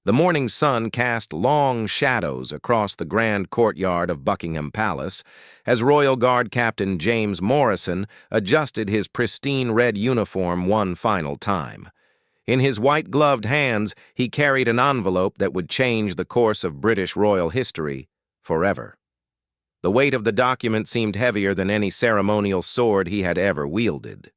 The morning sun cast long shadows across the grand courtyard of Buckingham Palace as Royal Guard Captain James Morrison adjusted his pristine red uniform one final time. In his white-gloved hands, he carried an envelope that would change the course of British royal history forever. The weight of the document seemed heavier than any ceremonial sword he had ever wielded.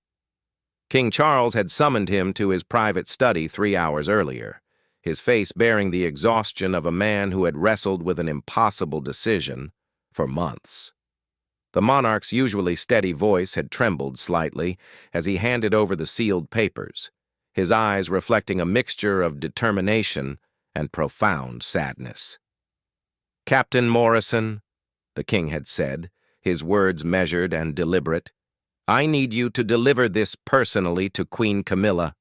King Charles had summoned him to his private study 3 hours earlier, his face bearing the exhaustion of a man who had wrestled with an impossible decision for months. The monarch's usually steady voice had trembled slightly as he handed over the sealed papers, his eyes reflecting a mixture of determination and profound sadness. "Captain Morrison," the king had said, his words measured and deliberate, "I need you to deliver this personally to Queen Camilla.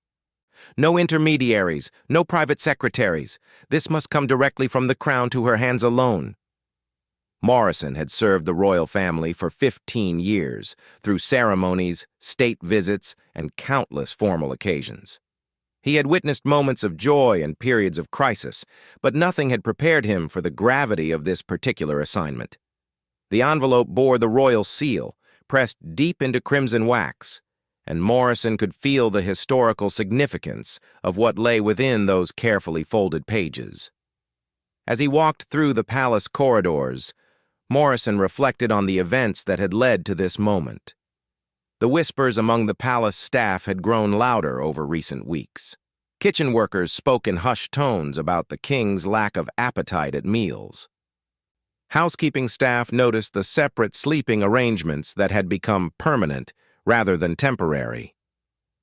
No intermediaries, no private secretaries. This must come directly from the crown to her hands alone." Morrison had served the royal family for 15 years, through ceremonies, state visits, and countless formal occasions. He had witnessed moments of joy and periods of crisis, but nothing had prepared him for the gravity of this particular assignment. The envelope bore the royal seal, pressed deep into crimson wax, and Morrison could feel the historical significance of what lay within those carefully folded pages. As he walked through the palace corridors, Morrison reflected on the events that had led to this moment. The whispers among the palace staff had grown louder over recent weeks. Kitchen workers spoke in hushed tones about the king's lack of appetite at meals. Housekeeping staff noticed the separate sleeping arrangements that had become permanent rather than temporary.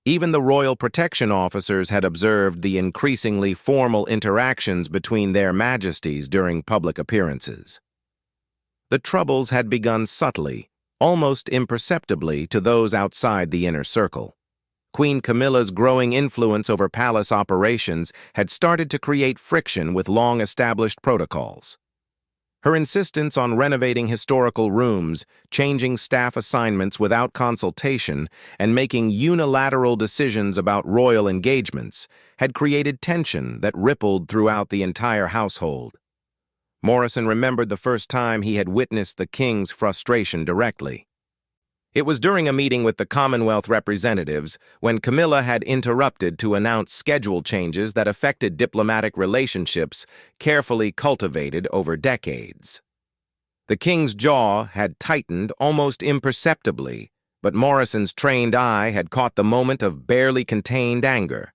Even the royal protection officers had observed the increasingly formal interactions between their majesties during public appearances. The troubles had begun subtly, almost imperceptibly to those outside the inner circle. Queen Camilla's growing influence over palace operations had started to create friction with long-established protocols. Her insistence on renovating historical rooms, changing staff assignments without consultation, and making unilateral decisions about royal engagements had created tension that rippled throughout the entire household. Morrison remembered the first time he had witnessed the king's frustration directly. It was during a meeting with the Commonwealth representatives when Camilla had interrupted to announce schedule changes that affected diplomatic relationships carefully cultivated over decades. The king's jaw had tightened almost imperceptibly, but Morrison's trained eye had caught the moment of barely contained anger.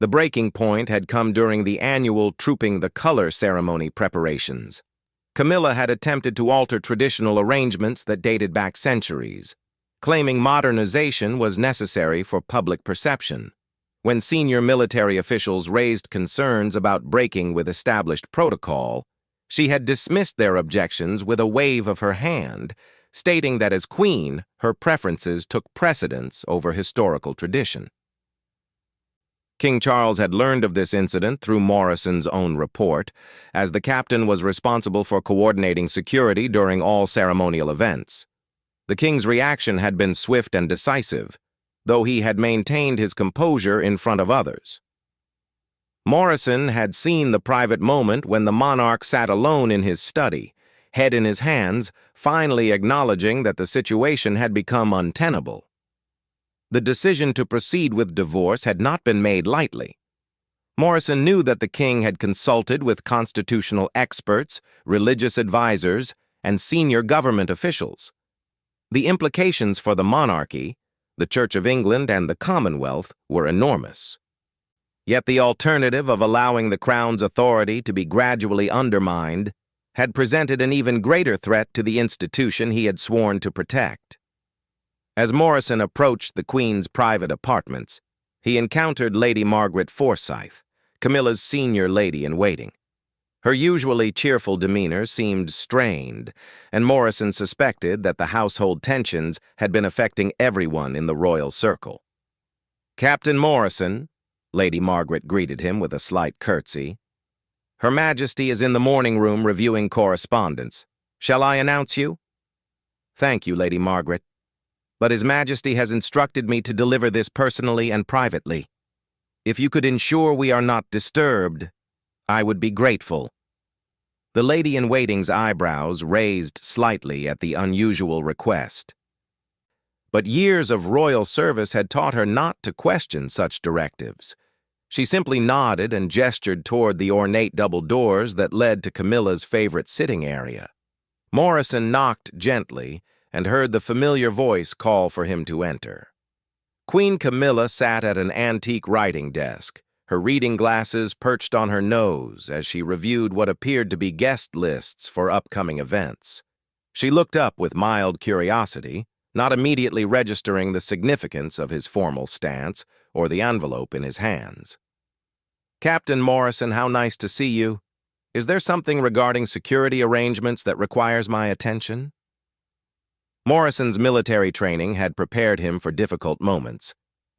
The breaking point had come during the annual Trooping the Color ceremony preparations. Camilla had attempted to alter traditional arrangements that dated back centuries, claiming modernization was necessary for public perception. When senior military officials raised concerns about breaking with established protocol, she had dismissed their objections with a wave of her hand, stating that as queen, her preferences took precedence over historical tradition. King Charles had learned of this incident through Morrison's own report, as the captain was responsible for coordinating security during all ceremonial events. The king's reaction had been swift and decisive, though he had maintained his composure in front of others. Morrison had seen the private moment when the monarch sat alone in his study, head in his hands, finally acknowledging that the situation had become untenable. The decision to proceed with divorce had not been made lightly. Morrison knew that the king had consulted with constitutional experts, religious advisors, and senior government officials. The implications for the monarchy, the Church of England, and the Commonwealth were enormous. Yet the alternative of allowing the crown's authority to be gradually undermined had presented an even greater threat to the institution he had sworn to protect. As Morrison approached the Queen's private apartments, he encountered Lady Margaret Forsyth, Camilla's senior lady-in-waiting. Her usually cheerful demeanor seemed strained, and Morrison suspected that the household tensions had been affecting everyone in the royal circle. "Captain Morrison," Lady Margaret greeted him with a slight curtsy. "Her Majesty is in the morning room reviewing correspondence. Shall I announce you?" "Thank you, Lady Margaret. But His Majesty has instructed me to deliver this personally and privately. If you could ensure we are not disturbed, I would be grateful. The lady-in-waiting's eyebrows raised slightly at the unusual request. But years of royal service had taught her not to question such directives. She simply nodded and gestured toward the ornate double doors that led to Camilla's favorite sitting area. Morrison knocked gently and heard the familiar voice call for him to enter. Queen Camilla sat at an antique writing desk, her reading glasses perched on her nose as she reviewed what appeared to be guest lists for upcoming events. She looked up with mild curiosity, not immediately registering the significance of his formal stance or the envelope in his hands. "Captain Morrison, how nice to see you. Is there something regarding security arrangements that requires my attention?" Morrison's military training had prepared him for difficult moments,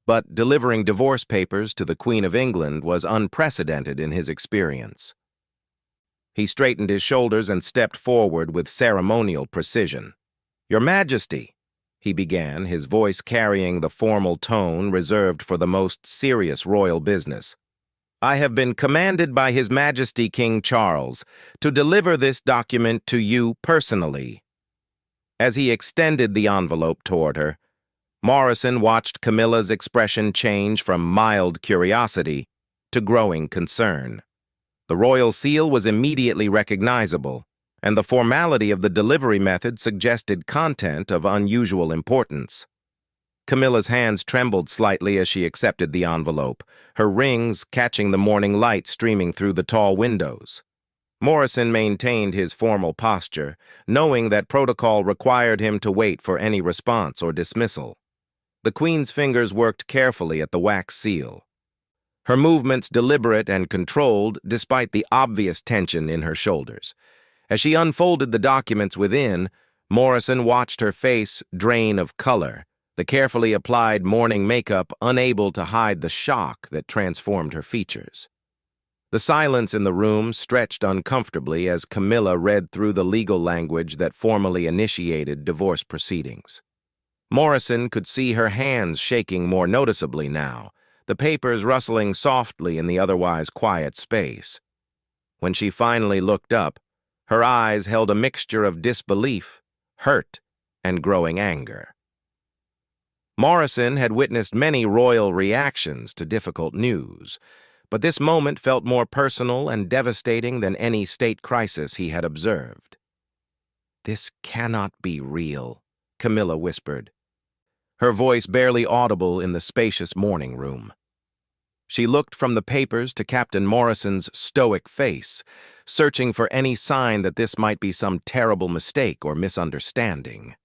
but delivering divorce papers to the Queen of England was unprecedented in his experience. He straightened his shoulders and stepped forward with ceremonial precision. "Your Majesty," he began, his voice carrying the formal tone reserved for the most serious royal business. "I have been commanded by His Majesty King Charles to deliver this document to you personally." As he extended the envelope toward her, Morrison watched Camilla's expression change from mild curiosity to growing concern. The royal seal was immediately recognizable, and the formality of the delivery method suggested content of unusual importance. Camilla's hands trembled slightly as she accepted the envelope, her rings catching the morning light streaming through the tall windows. Morrison maintained his formal posture, knowing that protocol required him to wait for any response or dismissal. The Queen's fingers worked carefully at the wax seal, her movements deliberate and controlled despite the obvious tension in her shoulders. As she unfolded the documents within, Morrison watched her face drain of color, the carefully applied morning makeup unable to hide the shock that transformed her features. The silence in the room stretched uncomfortably as Camilla read through the legal language that formally initiated divorce proceedings. Morrison could see her hands shaking more noticeably now, the papers rustling softly in the otherwise quiet space. When she finally looked up, her eyes held a mixture of disbelief, hurt, and growing anger. Morrison had witnessed many royal reactions to difficult news, but this moment felt more personal and devastating than any state crisis he had observed. "This cannot be real," Camilla whispered, her voice barely audible in the spacious morning room. She looked from the papers to Captain Morrison's stoic face, searching for any sign that this might be some terrible mistake or misunderstanding.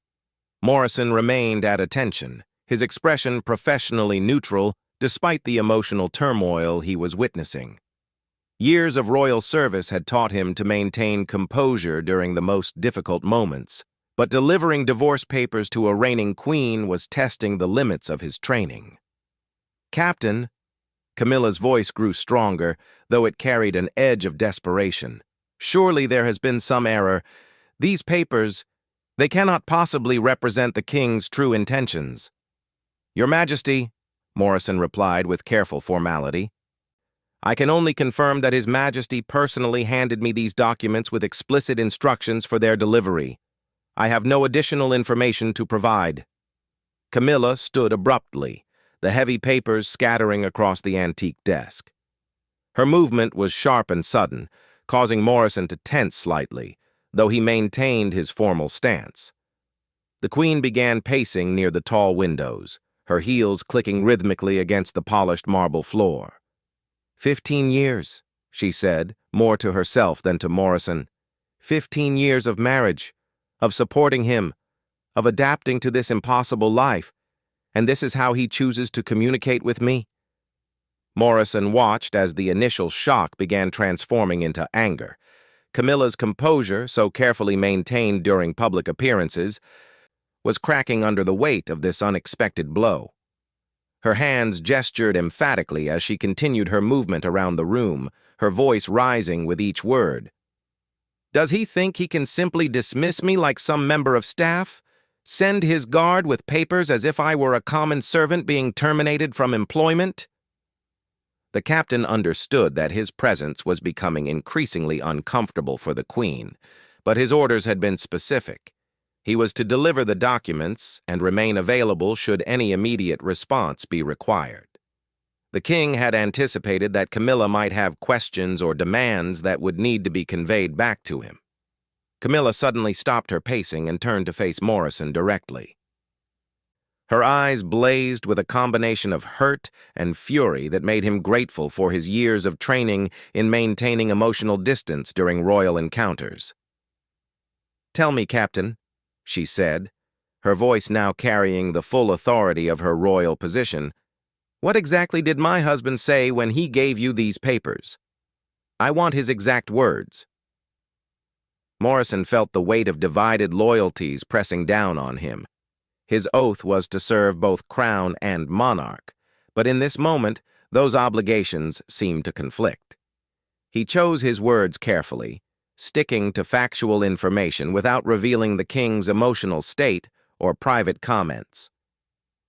Morrison remained at attention, his expression professionally neutral despite the emotional turmoil he was witnessing. Years of royal service had taught him to maintain composure during the most difficult moments, but delivering divorce papers to a reigning queen was testing the limits of his training. "Captain," Camilla's voice grew stronger, though it carried an edge of desperation. "Surely there has been some error. These papers, they cannot possibly represent the king's true intentions." "Your Majesty," Morrison replied with careful formality, "I can only confirm that His Majesty personally handed me these documents with explicit instructions for their delivery. I have no additional information to provide." Camilla stood abruptly, the heavy papers scattering across the antique desk. Her movement was sharp and sudden, causing Morrison to tense slightly, though he maintained his formal stance. The Queen began pacing near the tall windows, her heels clicking rhythmically against the polished marble floor. 15 years, she said, more to herself than to Morrison. 15 years of marriage, of supporting him, of adapting to this impossible life, and this is how he chooses to communicate with me? Morrison watched as the initial shock began transforming into anger. Camilla's composure, so carefully maintained during public appearances, was cracking under the weight of this unexpected blow. Her hands gestured emphatically as she continued her movement around the room, her voice rising with each word. "Does he think he can simply dismiss me like some member of staff? Send his guard with papers as if I were a common servant being terminated from employment?" The captain understood that his presence was becoming increasingly uncomfortable for the Queen, but his orders had been specific. He was to deliver the documents and remain available should any immediate response be required. The king had anticipated that Camilla might have questions or demands that would need to be conveyed back to him. Camilla suddenly stopped her pacing and turned to face Morrison directly. Her eyes blazed with a combination of hurt and fury that made him grateful for his years of training in maintaining emotional distance during royal encounters. "Tell me, Captain," she said, her voice now carrying the full authority of her royal position, "what exactly did my husband say when he gave you these papers? I want his exact words." Morrison felt the weight of divided loyalties pressing down on him. His oath was to serve both crown and monarch, but in this moment, those obligations seemed to conflict. He chose his words carefully, sticking to factual information without revealing the king's emotional state or private comments.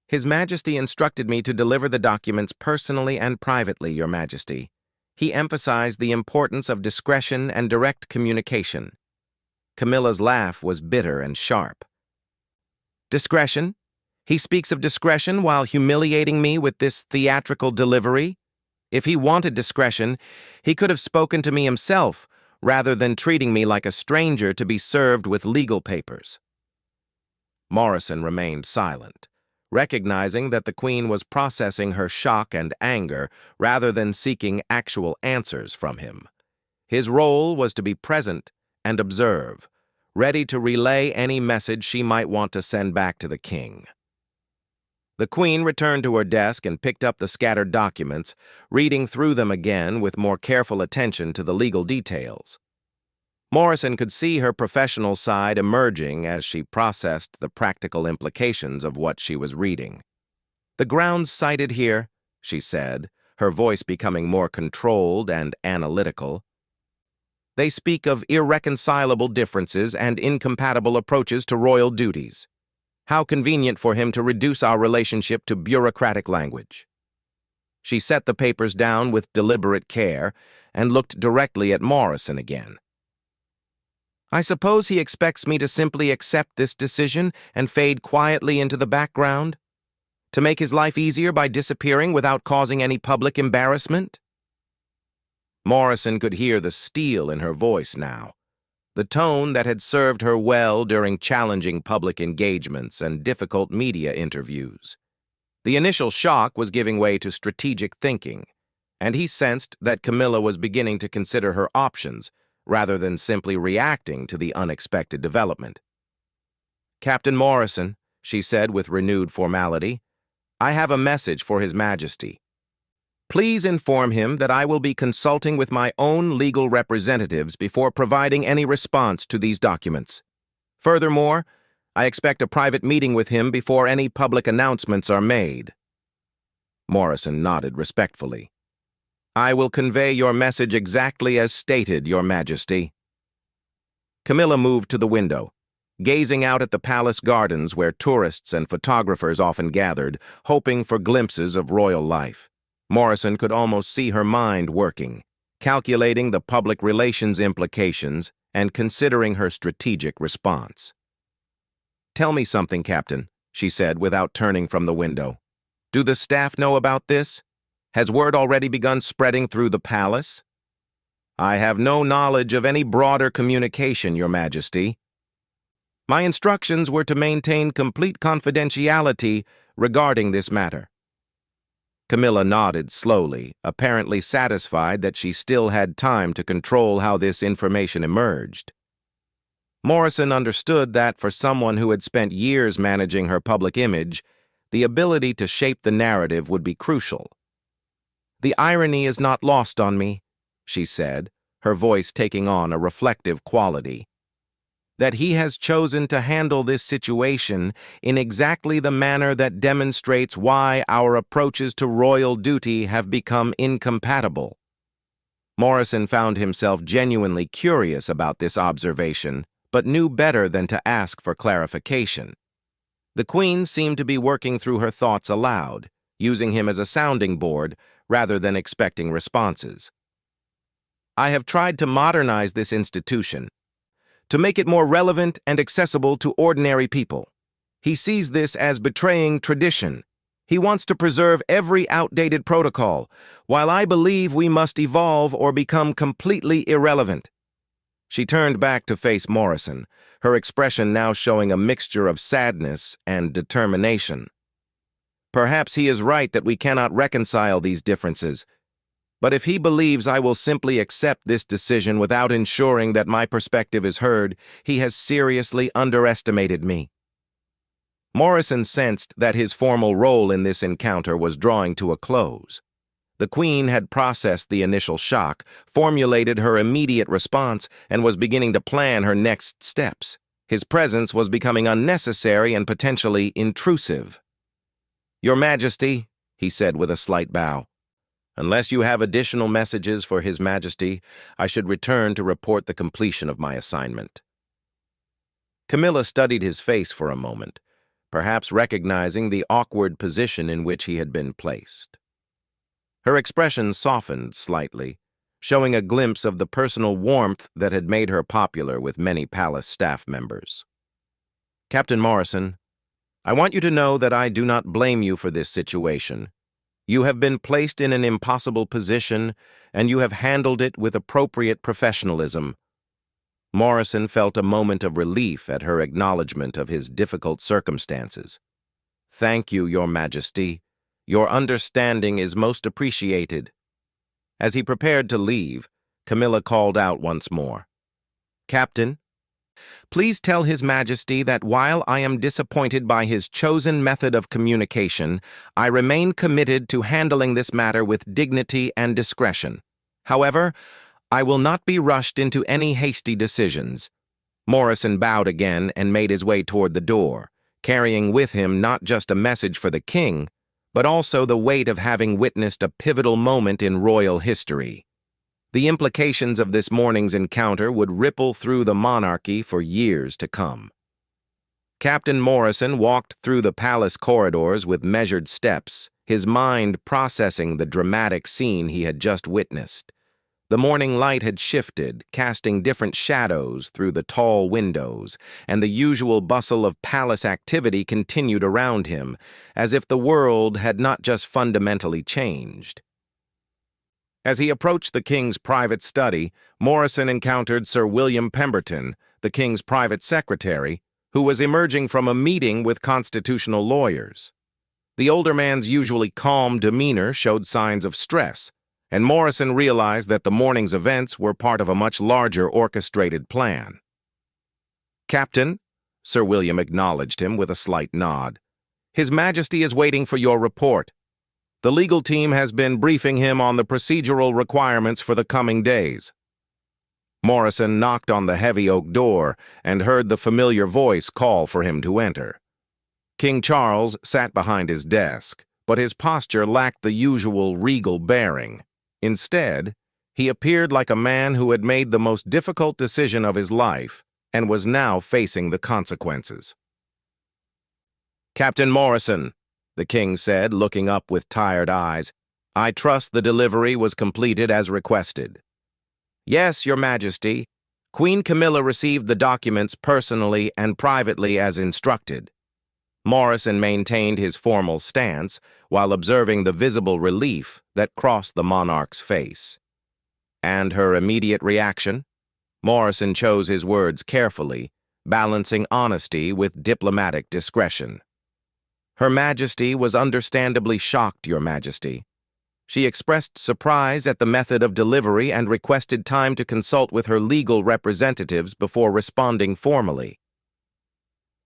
"His Majesty instructed me to deliver the documents personally and privately, Your Majesty. He emphasized the importance of discretion and direct communication." Camilla's laugh was bitter and sharp. "Discretion? He speaks of discretion while humiliating me with this theatrical delivery? If he wanted discretion, he could have spoken to me himself, rather than treating me like a stranger to be served with legal papers." Morrison remained silent, recognizing that the Queen was processing her shock and anger rather than seeking actual answers from him. His role was to be present and observe, ready to relay any message she might want to send back to the king. The Queen returned to her desk and picked up the scattered documents, reading through them again with more careful attention to the legal details. Morrison could see her professional side emerging as she processed the practical implications of what she was reading. "The grounds cited here," she said, her voice becoming more controlled and analytical, "they speak of irreconcilable differences and incompatible approaches to royal duties. How convenient for him to reduce our relationship to bureaucratic language." She set the papers down with deliberate care and looked directly at Morrison again. "I suppose he expects me to simply accept this decision and fade quietly into the background? To make his life easier by disappearing without causing any public embarrassment?" Morrison could hear the steel in her voice now, the tone that had served her well during challenging public engagements and difficult media interviews. The initial shock was giving way to strategic thinking, and he sensed that Camilla was beginning to consider her options rather than simply reacting to the unexpected development. "Captain Morrison," she said with renewed formality, "I have a message for His Majesty. Please inform him that I will be consulting with my own legal representatives before providing any response to these documents. Furthermore, I expect a private meeting with him before any public announcements are made." Morrison nodded respectfully. "I will convey your message exactly as stated, Your Majesty." Camilla moved to the window, gazing out at the palace gardens where tourists and photographers often gathered, hoping for glimpses of royal life. Morrison could almost see her mind working, calculating the public relations implications and considering her strategic response. "Tell me something, Captain," she said without turning from the window. "Do the staff know about this? Has word already begun spreading through the palace?" "I have no knowledge of any broader communication, Your Majesty. My instructions were to maintain complete confidentiality regarding this matter." Camilla nodded slowly, apparently satisfied that she still had time to control how this information emerged. Morrison understood that for someone who had spent years managing her public image, the ability to shape the narrative would be crucial. "The irony is not lost on me," she said, her voice taking on a reflective quality, "that he has chosen to handle this situation in exactly the manner that demonstrates why our approaches to royal duty have become incompatible." Morrison found himself genuinely curious about this observation, but knew better than to ask for clarification. The Queen seemed to be working through her thoughts aloud, using him as a sounding board rather than expecting responses. I have tried to modernize this institution, to make it more relevant and accessible to ordinary people. He sees this as betraying tradition. He wants to preserve every outdated protocol, while I believe we must evolve or become completely irrelevant. She turned back to face Morrison, her expression now showing a mixture of sadness and determination. Perhaps he is right that we cannot reconcile these differences, but if he believes I will simply accept this decision without ensuring that my perspective is heard, he has seriously underestimated me. Morrison sensed that his formal role in this encounter was drawing to a close. The Queen had processed the initial shock, formulated her immediate response, and was beginning to plan her next steps. His presence was becoming unnecessary and potentially intrusive. "Your Majesty," he said with a slight bow, "unless you have additional messages for His Majesty, I should return to report the completion of my assignment." Camilla studied his face for a moment, perhaps recognizing the awkward position in which he had been placed. Her expression softened slightly, showing a glimpse of the personal warmth that had made her popular with many palace staff members. "Captain Morrison, I want you to know that I do not blame you for this situation. You have been placed in an impossible position, and you have handled it with appropriate professionalism." Morrison felt a moment of relief at her acknowledgement of his difficult circumstances. "Thank you, Your Majesty. Your understanding is most appreciated." As he prepared to leave, Camilla called out once more, "Captain, please tell His Majesty that while I am disappointed by his chosen method of communication, I remain committed to handling this matter with dignity and discretion. However, I will not be rushed into any hasty decisions." Morrison bowed again and made his way toward the door, carrying with him not just a message for the king, but also the weight of having witnessed a pivotal moment in royal history. The implications of this morning's encounter would ripple through the monarchy for years to come. Captain Morrison walked through the palace corridors with measured steps, his mind processing the dramatic scene he had just witnessed. The morning light had shifted, casting different shadows through the tall windows, and the usual bustle of palace activity continued around him, as if the world had not just fundamentally changed. As he approached the king's private study, Morrison encountered Sir William Pemberton, the king's private secretary, who was emerging from a meeting with constitutional lawyers. The older man's usually calm demeanor showed signs of stress, and Morrison realized that the morning's events were part of a much larger orchestrated plan. "Captain," Sir William acknowledged him with a slight nod, "His Majesty is waiting for your report. The legal team has been briefing him on the procedural requirements for the coming days." Morrison knocked on the heavy oak door and heard the familiar voice call for him to enter. King Charles sat behind his desk, but his posture lacked the usual regal bearing. Instead, he appeared like a man who had made the most difficult decision of his life and was now facing the consequences. "Captain Morrison," the king said, looking up with tired eyes, "I trust the delivery was completed as requested." "Yes, Your Majesty. Queen Camilla received the documents personally and privately as instructed." Morrison maintained his formal stance while observing the visible relief that crossed the monarch's face. "And her immediate reaction?" Morrison chose his words carefully, balancing honesty with diplomatic discretion. "Her Majesty was understandably shocked, Your Majesty. She expressed surprise at the method of delivery and requested time to consult with her legal representatives before responding formally."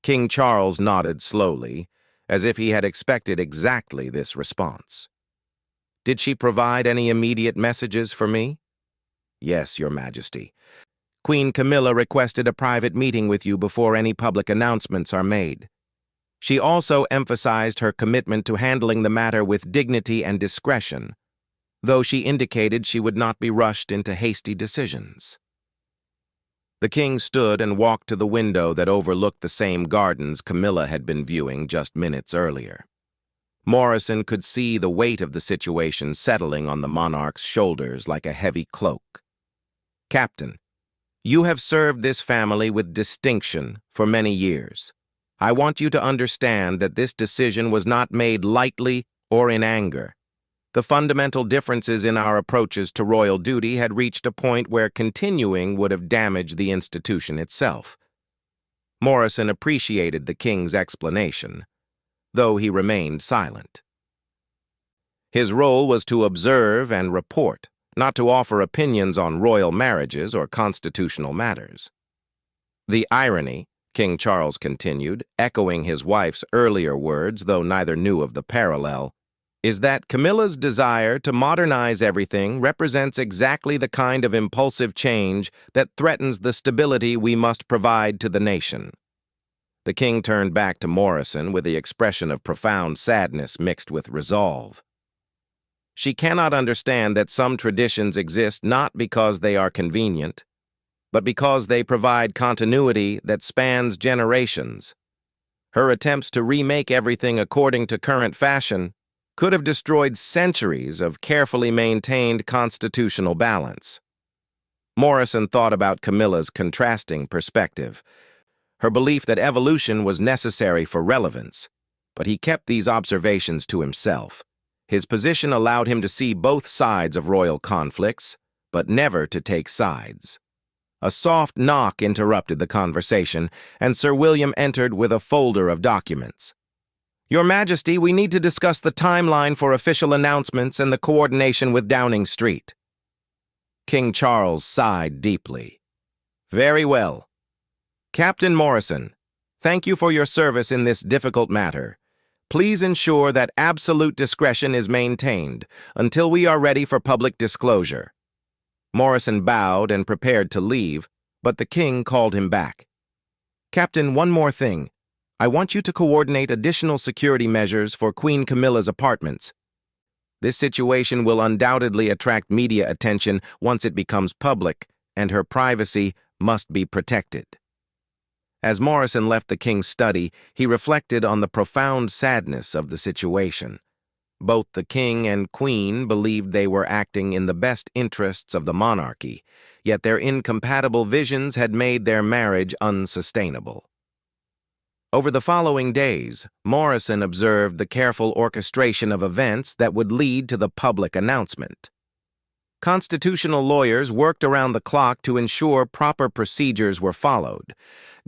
King Charles nodded slowly, as if he had expected exactly this response. "Did she provide any immediate messages for me?" "Yes, Your Majesty. Queen Camilla requested a private meeting with you before any public announcements are made. She also emphasized her commitment to handling the matter with dignity and discretion, though she indicated she would not be rushed into hasty decisions." The king stood and walked to the window that overlooked the same gardens Camilla had been viewing just minutes earlier. Morrison could see the weight of the situation settling on the monarch's shoulders like a heavy cloak. "Captain, you have served this family with distinction for many years. I want you to understand that this decision was not made lightly or in anger. The fundamental differences in our approaches to royal duty had reached a point where continuing would have damaged the institution itself." Morrison appreciated the king's explanation, though he remained silent. His role was to observe and report, not to offer opinions on royal marriages or constitutional matters. "The irony," King Charles continued, echoing his wife's earlier words, though neither knew of the parallel, "is that Camilla's desire to modernize everything represents exactly the kind of impulsive change that threatens the stability we must provide to the nation." The king turned back to Morrison with the expression of profound sadness mixed with resolve. "She cannot understand that some traditions exist not because they are convenient, but because they provide continuity that spans generations. Her attempts to remake everything according to current fashion could have destroyed centuries of carefully maintained constitutional balance." Morrison thought about Camilla's contrasting perspective, her belief that evolution was necessary for relevance, but he kept these observations to himself. His position allowed him to see both sides of royal conflicts, but never to take sides. A soft knock interrupted the conversation, and Sir William entered with a folder of documents. "Your Majesty, we need to discuss the timeline for official announcements and the coordination with Downing Street." King Charles sighed deeply. "Very well. Captain Morrison, thank you for your service in this difficult matter. Please ensure that absolute discretion is maintained until we are ready for public disclosure." Morrison bowed and prepared to leave, but the king called him back. "Captain, one more thing. I want you to coordinate additional security measures for Queen Camilla's apartments. This situation will undoubtedly attract media attention once it becomes public, and her privacy must be protected." As Morrison left the king's study, he reflected on the profound sadness of the situation. Both the king and queen believed they were acting in the best interests of the monarchy, yet their incompatible visions had made their marriage unsustainable. Over the following days, Morrison observed the careful orchestration of events that would lead to the public announcement. Constitutional lawyers worked around the clock to ensure proper procedures were followed.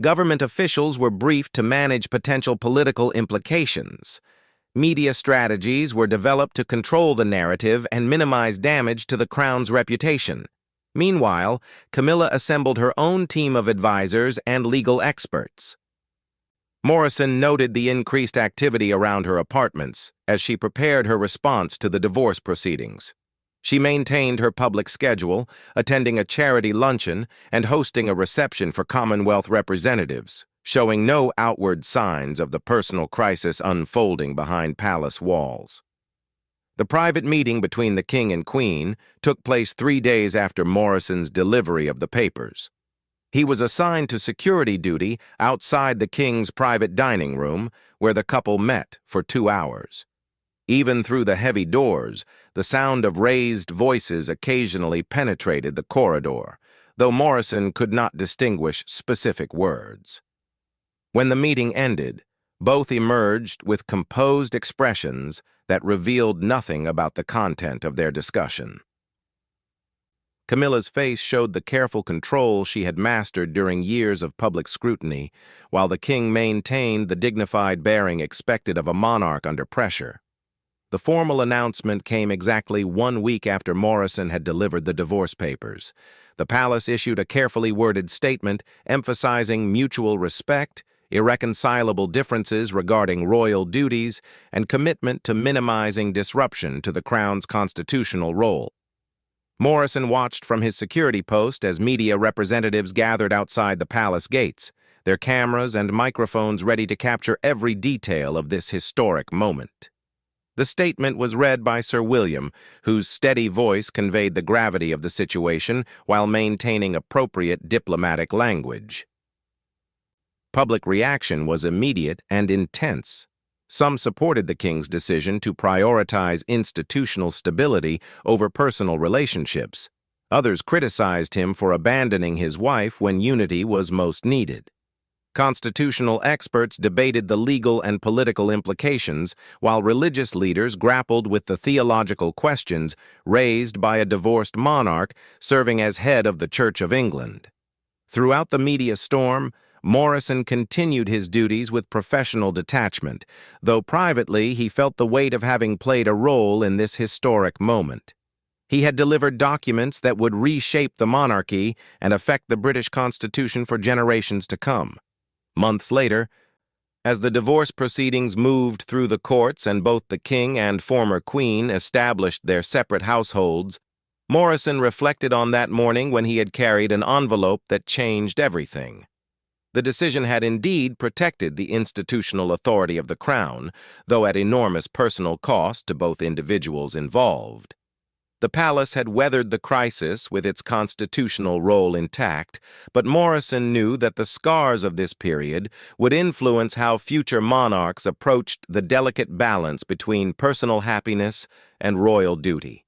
Government officials were briefed to manage potential political implications. Media strategies were developed to control the narrative and minimize damage to the crown's reputation. Meanwhile, Camilla assembled her own team of advisors and legal experts. Morrison noted the increased activity around her apartments as she prepared her response to the divorce proceedings. She maintained her public schedule, attending a charity luncheon and hosting a reception for Commonwealth representatives, showing no outward signs of the personal crisis unfolding behind palace walls. The private meeting between the king and queen took place 3 days after Morrison's delivery of the papers. He was assigned to security duty outside the king's private dining room, where the couple met for 2 hours. Even through the heavy doors, the sound of raised voices occasionally penetrated the corridor, though Morrison could not distinguish specific words. When the meeting ended, both emerged with composed expressions that revealed nothing about the content of their discussion. Camilla's face showed the careful control she had mastered during years of public scrutiny, while the king maintained the dignified bearing expected of a monarch under pressure. The formal announcement came exactly 1 week after Morrison had delivered the divorce papers. The palace issued a carefully worded statement emphasizing mutual respect, irreconcilable differences regarding royal duties, and commitment to minimizing disruption to the crown's constitutional role. Morrison watched from his security post as media representatives gathered outside the palace gates, their cameras and microphones ready to capture every detail of this historic moment. The statement was read by Sir William, whose steady voice conveyed the gravity of the situation while maintaining appropriate diplomatic language. Public reaction was immediate and intense. Some supported the king's decision to prioritize institutional stability over personal relationships. Others criticized him for abandoning his wife when unity was most needed. Constitutional experts debated the legal and political implications, while religious leaders grappled with the theological questions raised by a divorced monarch serving as head of the Church of England. Throughout the media storm, Morrison continued his duties with professional detachment, though privately he felt the weight of having played a role in this historic moment. He had delivered documents that would reshape the monarchy and affect the British Constitution for generations to come. Months later, as the divorce proceedings moved through the courts and both the king and former queen established their separate households, Morrison reflected on that morning when he had carried an envelope that changed everything. The decision had indeed protected the institutional authority of the crown, though at enormous personal cost to both individuals involved. The palace had weathered the crisis with its constitutional role intact, but Morrison knew that the scars of this period would influence how future monarchs approached the delicate balance between personal happiness and royal duty.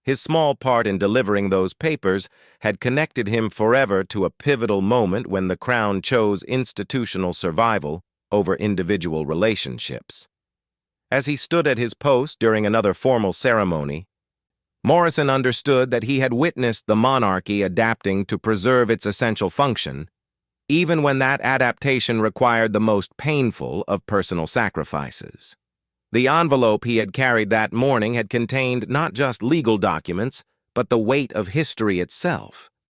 His small part in delivering those papers had connected him forever to a pivotal moment when the crown chose institutional survival over individual relationships. As he stood at his post during another formal ceremony, Morrison understood that he had witnessed the monarchy adapting to preserve its essential function, even when that adaptation required the most painful of personal sacrifices. The envelope he had carried that morning had contained not just legal documents, but the weight of history itself.